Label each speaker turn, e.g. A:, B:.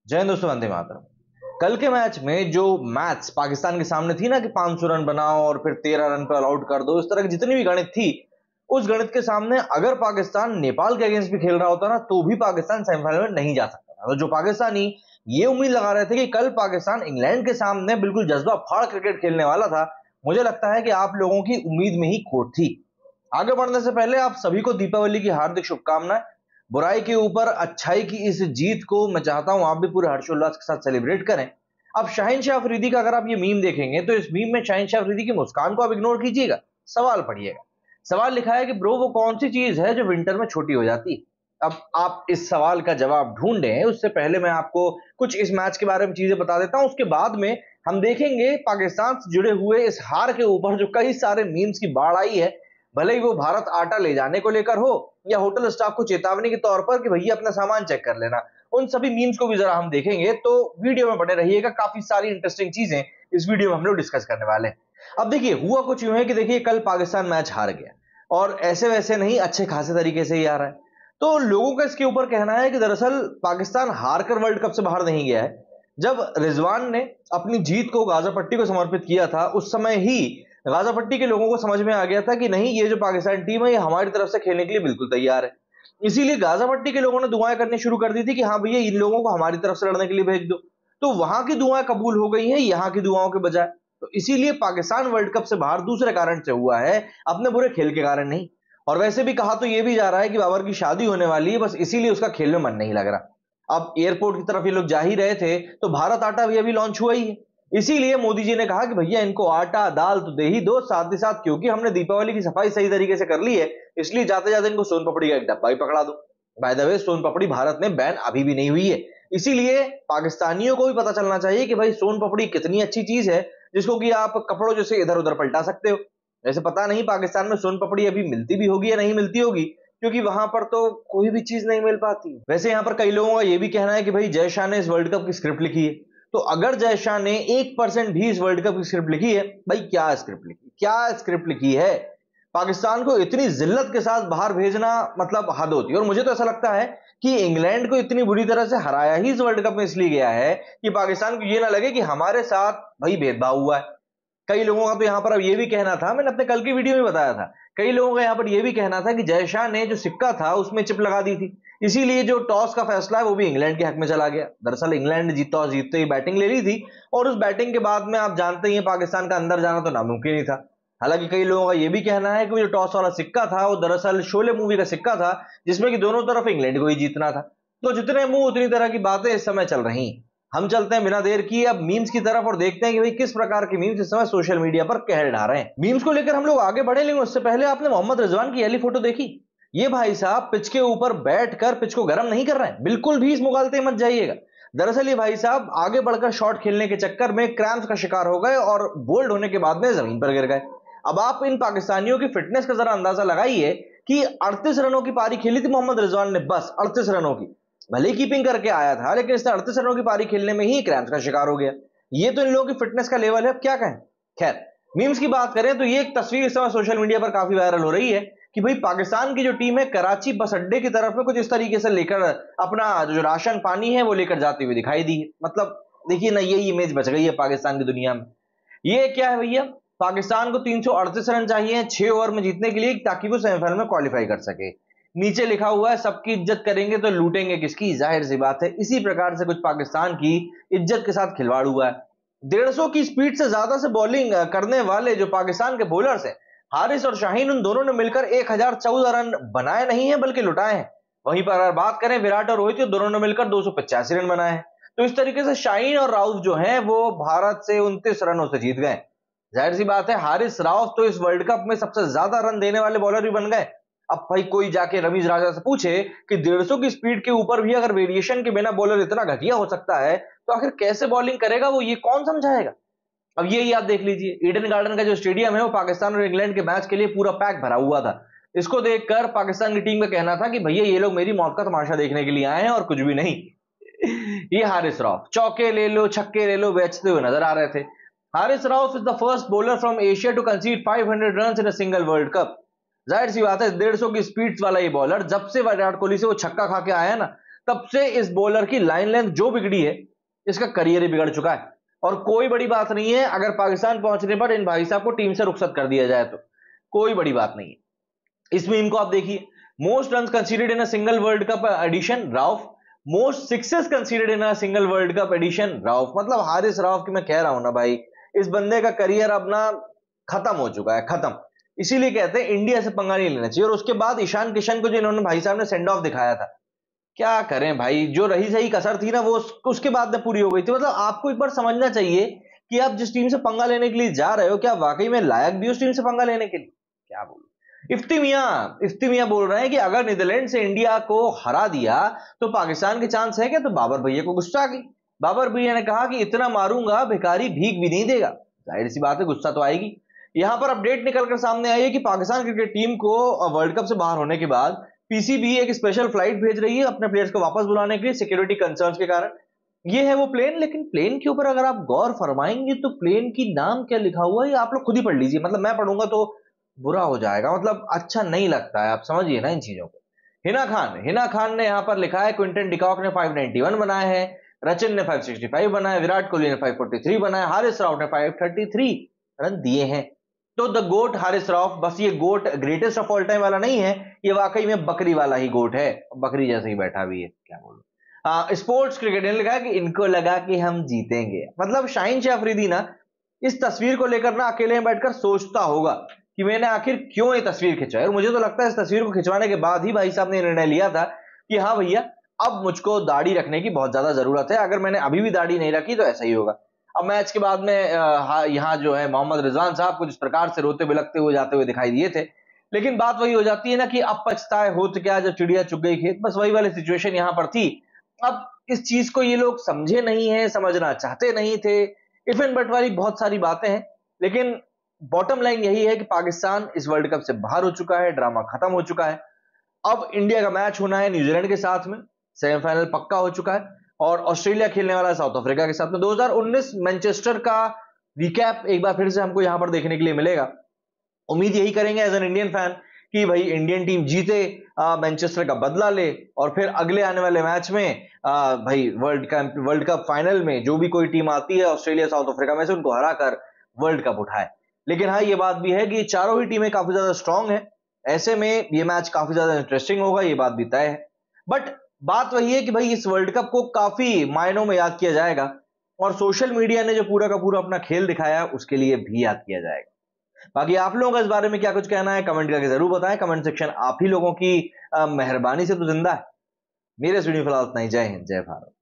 A: जय हिंद दोस्तों, वंदे मातरम। कल के मैच में जो मैच पाकिस्तान के सामने थी ना कि 500 रन बनाओ और फिर 13 रन पे ऑल आउट कर दो, इस तरह की जितनी भी गणित थी, उस गणित के सामने अगर पाकिस्तान नेपाल के अगेंस्ट भी खेल रहा होता ना तो भी पाकिस्तान सेमीफाइनल में नहीं जा सकता था। तो जो पाकिस्तानी ये उम्मीद लगा रहे थे कि कल पाकिस्तान इंग्लैंड के सामने बिल्कुल जज्बा फाड़ क्रिकेट खेलने वाला था, मुझे लगता है कि आप लोगों की उम्मीद में ही खोट थी। आगे बढ़ने से पहले आप सभी को दीपावली की हार्दिक शुभकामनाएं। बुराई के ऊपर अच्छाई की इस जीत को मैं चाहता हूं आप भी पूरे हर्षोल्लास के साथ सेलिब्रेट करें। अब शाहीन शाह अफरीदी का अगर आप ये मीम देखेंगे तो इस मीम में शाहीन शाह अफरीदी की मुस्कान को आप इग्नोर कीजिएगा, सवाल पढ़िएगा। सवाल लिखा है कि ब्रो वो कौन सी चीज है जो विंटर में छोटी हो जाती है। अब आप इस सवाल का जवाब ढूंढें उससे पहले मैं आपको कुछ इस मैच के बारे में चीजें बता देता हूं। उसके बाद में हम देखेंगे पाकिस्तान से जुड़े हुए इस हार के ऊपर जो कई सारे मीम्स की बाढ़ आई है, भले ही वो भारत आटा ले जाने को लेकर हो या होटल स्टाफ को चेतावनी के तौर पर कि भैया अपना सामान चेक कर लेना, उन सभी मीम्स को भी जरा हम देखेंगे। तो वीडियो में बने रहिएगा, काफी सारी इंटरेस्टिंग चीजें इस वीडियो में हम लोग डिस्कस करने वाले हैं। अब देखिए हुआ कुछ यूं है कि देखिए कल पाकिस्तान मैच हार गया और ऐसे वैसे नहीं, अच्छे खासे तरीके से ही हारा है। तो लोगों का इसके ऊपर कहना है कि दरअसल पाकिस्तान हार कर वर्ल्ड कप से बाहर नहीं गया है। जब रिजवान ने अपनी जीत को गाजा पट्टी को समर्पित किया था उस समय ही गाजा पट्टी के लोगों को समझ में आ गया था कि नहीं, ये जो पाकिस्तान टीम है ये हमारी तरफ से खेलने के लिए बिल्कुल तैयार है। इसीलिए गाजा पट्टी के लोगों ने दुआएं करनी शुरू कर दी थी कि हाँ भैया इन लोगों को हमारी तरफ से लड़ने के लिए भेज दो। तो वहां की दुआएं कबूल हो गई हैं यहाँ की दुआओं के बजाय। तो इसीलिए पाकिस्तान वर्ल्ड कप से बाहर दूसरे कारण से हुआ है, अपने बुरे खेल के कारण नहीं। और वैसे भी कहा तो यह भी जा रहा है कि बाबर की शादी होने वाली है, बस इसीलिए उसका खेल में मन नहीं लग रहा। अब एयरपोर्ट की तरफ ये लोग जा ही रहे थे तो भारत आटा भी अभी लॉन्च हुआ ही है। इसीलिए मोदी जी ने कहा कि भैया इनको आटा दाल तो दे ही दो, साथ ही साथ क्योंकि हमने दीपावली की सफाई सही तरीके से कर ली है इसलिए जाते जाते इनको सोन पपड़ी का एक डब्बा ही पकड़ा दो। बाय द वे सोन पपड़ी भारत में बैन अभी भी नहीं हुई है, इसीलिए पाकिस्तानियों को भी पता चलना चाहिए कि भाई सोन पपड़ी कितनी अच्छी चीज है जिसको कि आप कपड़ों जैसे इधर उधर पलटा सकते हो। वैसे पता नहीं पाकिस्तान में सोन पपड़ी अभी मिलती भी होगी या नहीं मिलती होगी, क्योंकि वहां पर तो कोई भी चीज नहीं मिल पाती। वैसे यहां पर कई लोगों का यह भी कहना है कि भाई जय शाह ने इस वर्ल्ड कप की स्क्रिप्ट लिखी है। तो अगर जय शाह ने 1% भी इस वर्ल्ड कप की स्क्रिप्ट लिखी है, भाई क्या स्क्रिप्ट लिखी, क्या स्क्रिप्ट लिखी है। पाकिस्तान को इतनी जिल्लत के साथ बाहर भेजना मतलब हद होती है। और मुझे तो ऐसा लगता है कि इंग्लैंड को इतनी बुरी तरह से हराया ही इस वर्ल्ड कप में इसलिए गया है कि पाकिस्तान को यह ना लगे कि हमारे साथ भाई भेदभाव हुआ है। कई लोगों का तो यहां पर अब यह भी कहना था, मैंने अपने कल की वीडियो में बताया था, कई लोगों का यहां पर यह भी कहना था कि जय शाह ने जो सिक्का था उसमें चिप लगा दी थी, इसीलिए जो टॉस का फैसला है वो भी इंग्लैंड के हक में चला गया। दरअसल इंग्लैंड ने टॉस जीतते ही बैटिंग ले ली थी और उस बैटिंग के बाद में आप जानते ही हैं पाकिस्तान का अंदर जाना तो नामुमकिन ही था। हालांकि कई लोगों का यह भी कहना है कि वो जो टॉस वाला सिक्का था वो दरअसल शोले मूवी का सिक्का था जिसमें कि दोनों तरफ इंग्लैंड को ही जीतना था। तो जितने मुंह उतनी तरह की बातें इस समय चल रही हैं। हम चलते हैं बिना देर किए अब मीम्स की तरफ और देखते हैं कि भाई किस प्रकार के मीम्स इस समय सोशल मीडिया पर कहर ढा रहे हैं। मीम्स को लेकर हम लोग आगे बढ़े, लेकिन उससे पहले आपने मोहम्मद रिजवान की अली फोटो देखी? ये भाई साहब पिच के ऊपर बैठकर पिच को गर्म नहीं कर रहे हैं, बिल्कुल भी इस मुगालते मत जाइएगा। दरअसल ये भाई साहब आगे बढ़कर शॉट खेलने के चक्कर में क्रैम्प्स का शिकार हो गए और बोल्ड होने के बाद में जमीन पर गिर गए। अब आप इन पाकिस्तानियों की फिटनेस का जरा अंदाजा लगाइए कि 38 रनों की पारी खेली थी मोहम्मद रिजवान ने, बस 38 रनों की। भले कीपिंग करके आया था लेकिन इसने 38 रनों की पारी खेलने में ही क्रैम्प्स का शिकार हो गया। ये तो इन लोगों की फिटनेस का लेवल है, अब क्या कहें। खैर मीम्स की बात करें तो ये एक तस्वीर इस समय सोशल मीडिया पर काफी वायरल हो रही है कि भाई पाकिस्तान की जो टीम है कराची बस अड्डे की तरफ में कुछ इस तरीके से लेकर अपना जो राशन पानी है वो लेकर जाती हुई दिखाई दी है। मतलब देखिए ना, यही इमेज बच गई है पाकिस्तान की दुनिया में। ये क्या है भैया, पाकिस्तान को 338 रन चाहिए 6 ओवर में जीतने के लिए ताकि वो सेमीफाइनल में क्वालिफाई कर सके। नीचे लिखा हुआ है सबकी इज्जत करेंगे तो लूटेंगे किसकी, जाहिर सी बात है इसी प्रकार से कुछ पाकिस्तान की इज्जत के साथ खिलवाड़ हुआ है। 150 की स्पीड से ज्यादा से बॉलिंग करने वाले जो पाकिस्तान के बॉलर्स हैं हारिस और शाहीन, उन दोनों ने मिलकर 1014 रन बनाए नहीं है बल्कि लुटाए हैं। वहीं पर अगर बात करें विराट और रोहित, दोनों ने मिलकर 285 रन बनाए हैं। तो इस तरीके से शाहीन और राउफ जो हैं वो भारत से 29 रनों से जीत गए। जाहिर सी बात है हारिस राउफ तो इस वर्ल्ड कप में सबसे ज्यादा रन देने वाले बॉलर भी बन गए। अब भाई कोई जाके रमीज राजा से पूछे कि 150 की स्पीड के ऊपर भी अगर वेरिएशन के बिना बॉलर इतना घटिया हो सकता है तो आखिर कैसे बॉलिंग करेगा वो, ये कौन समझाएगा। अब यही आप देख लीजिए ईडन गार्डन का जो स्टेडियम है वो पाकिस्तान और इंग्लैंड के मैच के लिए पूरा पैक भरा हुआ था। इसको देखकर पाकिस्तान की टीम का कहना था कि भैया ये लोग मेरी मौत का तमाशा देखने के लिए आए हैं और कुछ भी नहीं। ये हारिस राउफ चौके ले लो छक्के ले लो बेचते हुए नजर आ रहे थे। Haris Rauf is the first bowler from Asia to concede 500 run in a single World Cup. जाहिर सी बात है 150 की स्पीड वाला ये बॉलर जब से विराट कोहली से वो छक्का खा के आया ना तब से इस बॉलर की लाइन लेंथ जो बिगड़ी है, इसका करियर ही बिगड़ चुका है। और कोई बड़ी बात नहीं है अगर पाकिस्तान पहुंचने पर इन भाई साहब को टीम से रुखसत कर दिया जाए, तो कोई बड़ी बात नहीं है। इस मीम को आप देखिए, most run considered in a single World Cup edition Rauf, most sixes considered in a single World Cup edition Rauf. मतलब हारिस राउफ की मैं कह रहा हूं ना भाई, इस बंदे का करियर अपना खत्म हो चुका है, खत्म। इसीलिए कहते हैं इंडिया से पंगा नहीं लेना चाहिए। और उसके बाद ईशान किशन को जो इन्होंने भाई साहब ने सेंड ऑफ दिखाया था, क्या करें भाई, जो रही सही कसर थी ना वो उसके बाद में पूरी हो गई थी। मतलब आपको एक बार समझना चाहिए कि आप जिस टीम से पंगा लेने के लिए जा रहे हो, क्या वाकई में लायक भी उस टीम से पंगा लेने के लिए? क्या बोलूं, इफ्ती मियां बोल रहे हैं कि अगर नीदरलैंड से इंडिया को हरा दिया तो पाकिस्तान के चांस है क्या? तो बाबर भैया को गुस्सा आ गई। बाबर भैया ने कहा कि इतना मारूंगा भिखारी भीख भी नहीं देगा। जाहिर सी बात है गुस्सा तो आएगी। यहां पर अपडेट निकलकर सामने आई है कि पाकिस्तान क्रिकेट टीम को वर्ल्ड कप से बाहर होने के बाद पीसीबी एक स्पेशल फ्लाइट भेज रही है अपने प्लेयर्स को वापस बुलाने के लिए, सिक्योरिटी कंसर्न्स के कारण। ये है वो प्लेन। लेकिन प्लेन के ऊपर अगर आप गौर फरमाएंगे तो प्लेन की नाम क्या लिखा हुआ है आप लोग खुद ही पढ़ लीजिए। मतलब मैं पढ़ूंगा तो बुरा हो जाएगा, मतलब अच्छा नहीं लगता है, आप समझिए ना इन चीजों को। हिना खान ने यहां पर लिखा है क्विंटन डिकॉक ने 591 बनाए हैं, रचिन ने 565 बनाए, विराट कोहली ने 543 बनाए, हारिस राव ने 533 रन दिए हैं। तो द गोट हारिस राव, बस ये गोट ग्रेटेस्ट ऑफ ऑल टाइम वाला नहीं है, ये वाकई में बकरी वाला ही गोट है, बकरी जैसे ही बैठा भी है, क्या बोलूं। स्पोर्ट्स क्रिकेट ने लिखा कि इनको लगा कि हम जीतेंगे। मतलब शाहीन शाह अफरीदी ना इस तस्वीर को लेकर ना अकेले में बैठकर सोचता होगा कि मैंने आखिर क्यों ये तस्वीर खिंचवाई। और मुझे तो लगता है इस तस्वीर को खिंचवाने के बाद ही भाई साहब ने निर्णय लिया था कि हाँ भैया अब मुझको दाढ़ी रखने की बहुत ज्यादा जरूरत है, अगर मैंने अभी भी दाढ़ी नहीं रखी तो ऐसा ही होगा। अब मैच के बाद में यहाँ जो है मोहम्मद रिजवान साहब कुछ इस प्रकार से रोते बिलखते हुए जाते हुए दिखाई दिए थे। लेकिन बात वही हो जाती है ना कि अब पछताए होत क्या जब चिड़िया चुग गई खेत, बस वही वाली सिचुएशन यहां पर थी। अब इस चीज को ये लोग समझे नहीं है, समझना चाहते नहीं थे, इफ एंड बट वाली बहुत सारी बातें हैं। लेकिन बॉटम लाइन यही है कि पाकिस्तान इस वर्ल्ड कप से बाहर हो चुका है, ड्रामा खत्म हो चुका है। अब इंडिया का मैच होना है न्यूजीलैंड के साथ में, सेमीफाइनल पक्का हो चुका है। और ऑस्ट्रेलिया खेलने वाला है साउथ अफ्रीका के साथ में। 2019 मैनचेस्टर का रिकैप एक बार फिर से हमको यहां पर देखने के लिए मिलेगा। उम्मीद यही करेंगे एज एन इंडियन फैन कि भाई इंडियन टीम जीते, मैनचेस्टर का बदला ले, और फिर अगले आने वाले मैच में भाई वर्ल्ड कप फाइनल में जो भी कोई टीम आती है ऑस्ट्रेलिया साउथ अफ्रीका में से, उनको हराकर वर्ल्ड कप उठाए। लेकिन हाँ ये बात भी है कि चारों ही टीमें काफी ज्यादा स्ट्रांग है, ऐसे में ये मैच काफी ज्यादा इंटरेस्टिंग होगा, ये बात भी तय है। बट बात वही है कि भाई इस वर्ल्ड कप को काफी मायनों में याद किया जाएगा, और सोशल मीडिया ने जो पूरा का पूरा अपना खेल दिखाया उसके लिए भी याद किया जाएगा। बाकी आप लोगों का इस बारे में क्या कुछ कहना है कमेंट करके जरूर बताएं। कमेंट सेक्शन आप ही लोगों की मेहरबानी से तो जिंदा है। मेरे स्टूडियो फिलहाल इतना ही। जय हिंद, जय भारत।